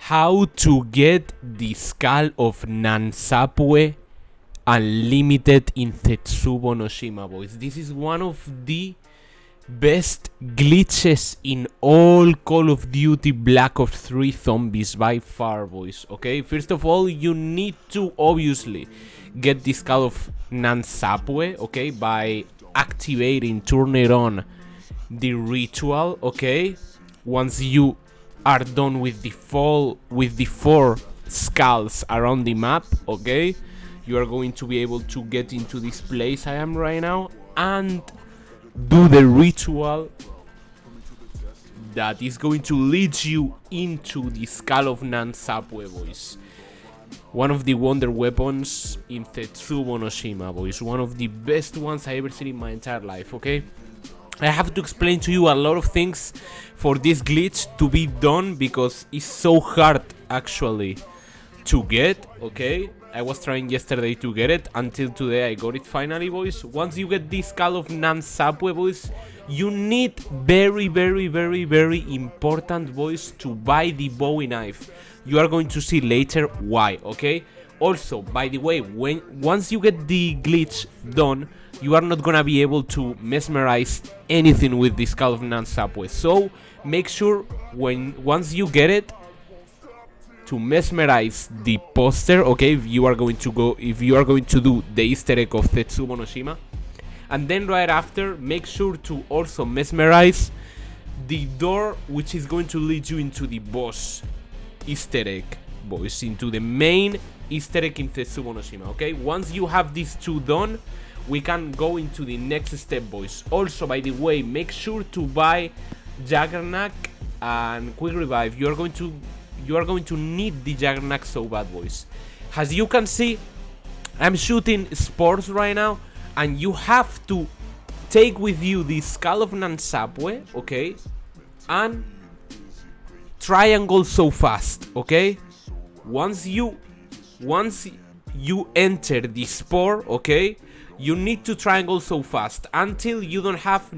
how to get the skull of Nan Sapwe unlimited in ZETSUBOU no SHIMA, boys. This is one of the best glitches in all Call of Duty Black Ops 3 zombies by far, boys. Okay, first of all, you need to obviously get the skull of Nan Sapwe, okay, by activating, turning on the ritual, okay. Once you are done with the four skulls around the map, okay, you are going to be able to get into this place I am right now and do the ritual that is going to lead you into the skull of Nan Sapwe, boys. One of the wonder weapons in ZETSUBOU no SHIMA, boys. One of the best ones I ever seen in my entire life, okay? I have to explain to you a lot of things for this glitch to be done because it's so hard actually to get, okay? I was trying yesterday to get it until today I got it finally, boys. Once you get this skull of Nan Sapwe, boys, you need very important, boys, to buy the Bowie knife. You are going to see later why, okay? Also, by the way, once you get the glitch done, you are not gonna be able to mesmerize anything with the skull of Nan Sapwe. So make sure once you get it to mesmerize the poster, okay, if you are going to do the Easter egg of ZETSUBOU no SHIMA, and then right after make sure to also mesmerize the door which is going to lead you into the boss Easter egg, boys, into the main Easter egg in ZETSUBOU no SHIMA, okay? Once you have these two done, we can go into the next step, boys. Also, by the way, make sure to buy Juggernaut and Quick Revive. You are going to need the Juggernaut so bad, boys. As you can see, I'm shooting sports right now, and you have to take with you the skull of Nan Sapwe, okay, and triangle so fast, okay. Once you enter the spore, okay, you need to triangle so fast until you have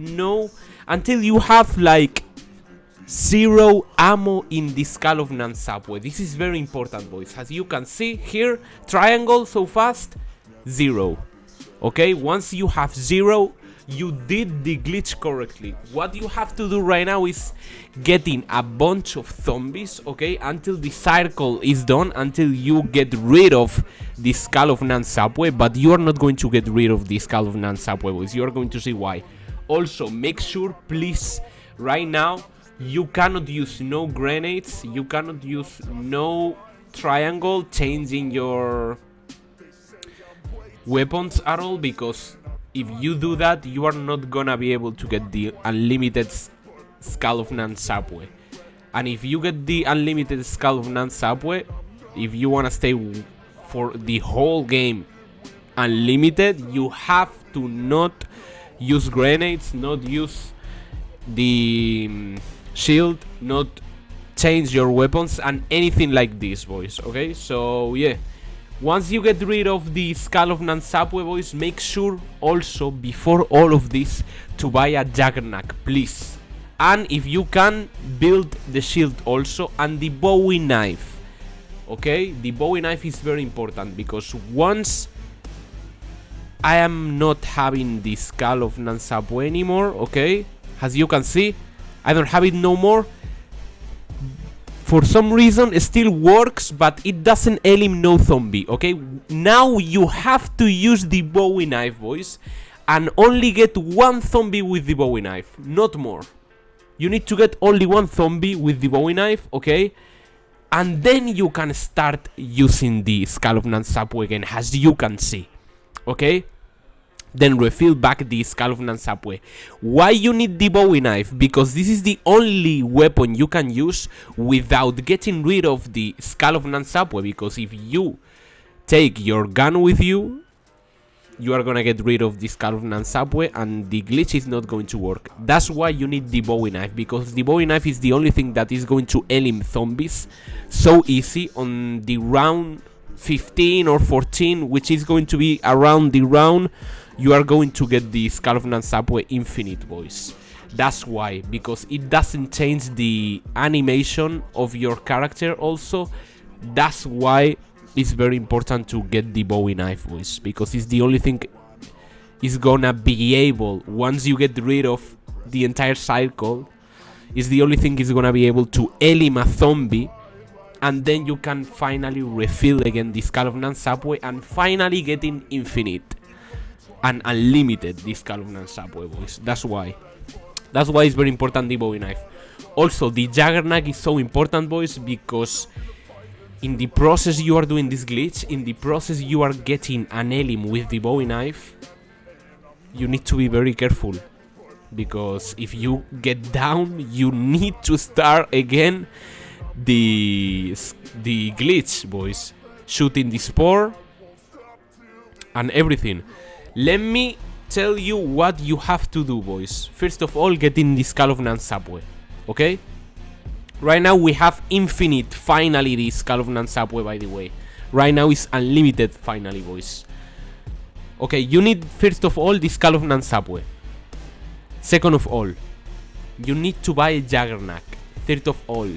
like 0 ammo in the skull of Nan Sapwe. This is very important, boys. As you can see here, triangle so fast, 0. Okay, once you have 0, you did the glitch correctly. What you have to do right now is getting a bunch of zombies, okay, until the circle is done, until you get rid of the skull of Nan Sapwe. But you are not going to get rid of the skull of Nan Sapwe, boys. You are going to see why. Also, make sure, please, right now, you cannot use no grenades, you cannot use no triangle changing your weapons at all, because if you do that, you are not gonna be able to get the unlimited skull of Nan Sapwe. And if you get the unlimited skull of Nan Sapwe, if you wanna stay for the whole game unlimited, you have to not use grenades, not use the shield, not change your weapons and anything like this, boys, okay? So yeah, once you get rid of the skull of Nan Sapwe, boys, make sure also before all of this to buy a Juggernaut, please. And if you can, build the shield also and the Bowie knife, okay? The Bowie knife is very important because once I am not having the skull of Nan Sapwe anymore, okay? As you can see, I don't have it no more. For some reason, it still works, but it doesn't elim no zombie, okay? Now you have to use the Bowie knife, boys, and only get one zombie with the Bowie knife, not more. You need to get only one zombie with the Bowie knife, okay? And then you can start using the skull of Nan Sapwe again, as you can see, okay? Then refill back the skull of Nan Sapwe. Why you need the Bowie knife? Because this is the only weapon you can use without getting rid of the skull of Nan Sapwe. Because if you take your gun with you, you are gonna get rid of the skull of Nan Sapwe and the glitch is not going to work. That's why you need the Bowie knife, because the Bowie knife is the only thing that is going to elim zombies so easy on the round 15 or 14, which is going to be around the round you are going to get the skull of Nan Sapwe infinite, boys. That's why, because it doesn't change the animation of your character also. That's why it's very important to get the Bowie knife, boys, because it's the only thing is gonna be able, once you get rid of the entire cycle, is the only thing is gonna be able to elim a zombie, and then you can finally refill again the Skull of Nan Sapwe and finally getting infinite and unlimited the Skull of Nan Sapwe, boys. That's why it's very important, the Bowie knife. Also, the Juggernaut is so important, boys, because in the process you are doing this glitch, in the process you are getting an elim with the Bowie knife, you need to be very careful, because if you get down, you need to start again the glitch, boys, shooting the spore and everything. Let me tell you what you have to do, boys. First of all, getting the Skull of Nan Sapwe, okay? Right now we have infinite, finally, the Skull of Nan Sapwe, by the way. Right now it's unlimited, finally, boys. Okay, you need, first of all, the Skull of Nan Sapwe. Second of all, you need to buy a Juggernaut. Third of all,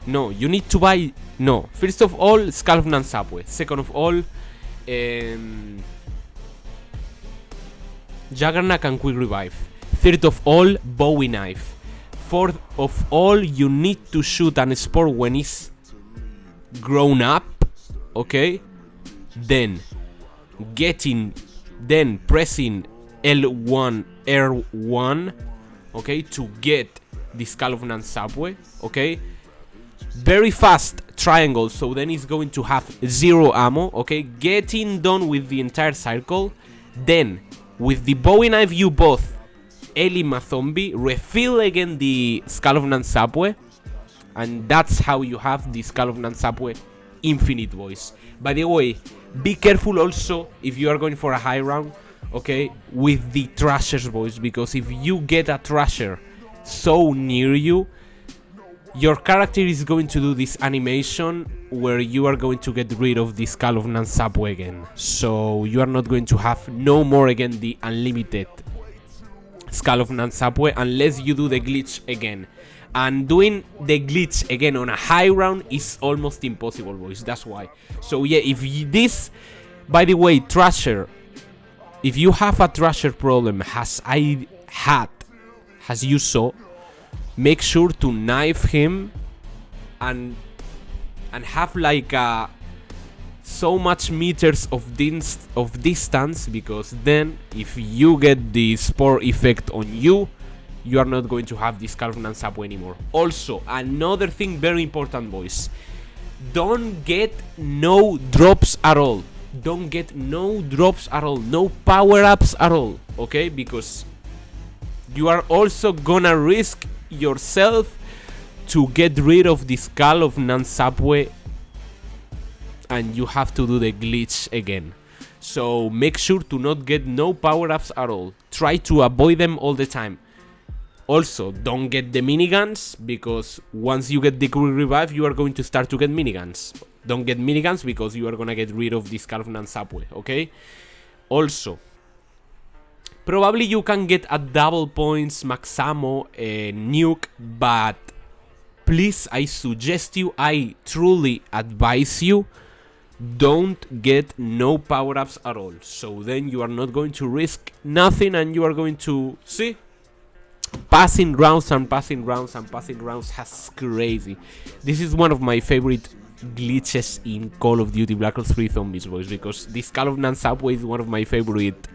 no, you need to buy, no, first of all, Skull of Nan Sapwe. Second of all, Juggernaut and Quick Revive. Third of all, Bowie knife. Fourth of all, you need to shoot an spore when it's grown up, okay? Then pressing L1, R1, okay, to get the Skull of Nan Sapwe, okay? Very fast triangle, so then it's going to have 0 ammo, okay? Getting done with the entire circle. Then, with the Bowie knife, you both elim a zombie, refill again the Skull of Nan Sapwe, and that's how you have the Skull of Nan Sapwe infinite, boys. By the way, be careful also if you are going for a high round, okay, with the Thrashers, boys, because if you get a Thrasher so near you, your character is going to do this animation where you are going to get rid of the Skull of Nan Sapwe again. So you are not going to have no more again the unlimited Skull of Nan Sapwe unless you do the glitch again. And doing the glitch again on a high round is almost impossible, boys. That's why. So yeah, if this, by the way, Thrasher, if you have a Thrasher problem, as you saw, make sure to knife him and have like so much meters of distance, because then if you get the spore effect on you, you are not going to have this Skull of Nan Sapwe anymore. Also, another thing very important, boys, don't get no drops at all. Don't get no drops at all, no power-ups at all, okay? Because you are also gonna risk yourself to get rid of the Skull of Nan Sapwe, and you have to do the glitch again. So make sure to not get no power-ups at all. Try to avoid them all the time. Also, don't get the miniguns, because once you get the Quick Revive, you are going to start to get miniguns. Don't get miniguns, because you are gonna get rid of the Skull of Nan Sapwe, okay? Also, probably you can get a double points max ammo nuke, but please, I suggest you, I truly advise you, don't get no power-ups at all. So then you are not going to risk nothing, and you are going to see passing rounds and passing rounds and passing rounds. Has crazy. This is one of my favorite glitches in Call of Duty Black Ops 3 Zombies, boys, because this Skull of Nan Sapwe is one of my favorite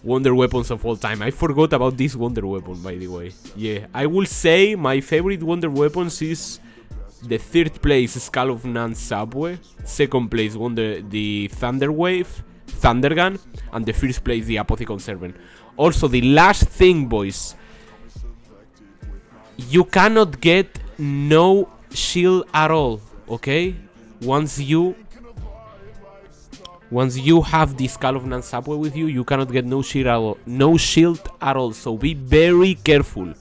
wonder weapons of all time. I forgot about this wonder weapon, by the way. Yeah, I will say my favorite wonder weapons is the third place Skull of Nan Sapwe, second place the Thunder Wave, Thunder Gun, and the first place the Apothecon Servant. Also, the last thing, boys, you cannot get no shield at all, okay? Once you have the Skull of Nan Sapwe with you, you cannot get no shield at all. So be very careful.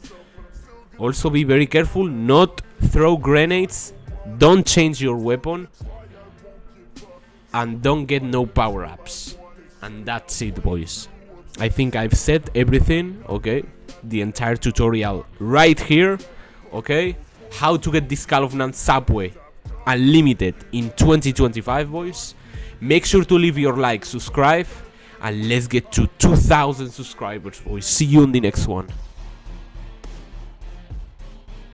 Also be very careful, not throw grenades, don't change your weapon, and don't get no power-ups. And that's it, boys. I think I've said everything, okay? The entire tutorial right here, okay? How to get this Call of Nan Sapwe unlimited in 2025, boys. Make sure to leave your like, subscribe, and let's get to 2,000 subscribers, boys. See you in the next one.